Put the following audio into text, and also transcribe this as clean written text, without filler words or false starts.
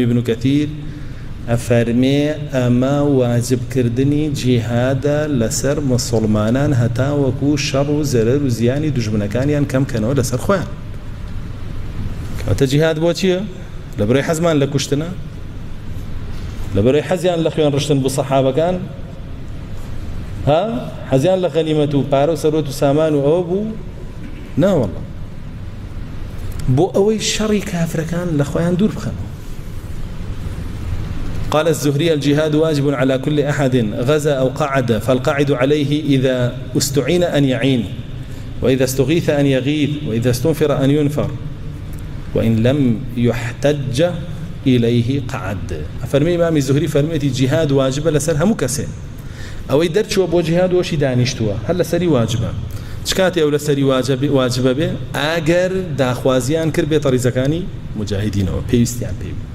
ابن كثير أفرمي أما واجب كردني جهاد لسر مسلمانان هتا وكو شر وزرر وزياني دجمنكانيان كم كانوا لسر خوان كاتا جهاد بوچيه لبري حزمان لكشتنا لبري حزيان لخيان رشتن بصحابة كان ها حزيان لغنيمته بارو سروت سامان وأوبو نا والله بو أوي شر كافر كان لخوان دور بخانو. قال الزهري الجهاد واجب على كل أحد غزا أو قعد فالقاعد عليه إذا استعين أن يعين وإذا استغيث أن يغيث وإذا استنفر أن ينفر وإن لم يحتج إليه قعد. فرمي إمام الزهري فرميتي الجهاد واجب لسرها مكسر أو يدرش وبو جهاد وشي دانشتوا هل لسري واجبة شكاتي أو لسري واجبة به أجر داخوازيان كربي طريزكاني مجاهدين أو بيستيان بيو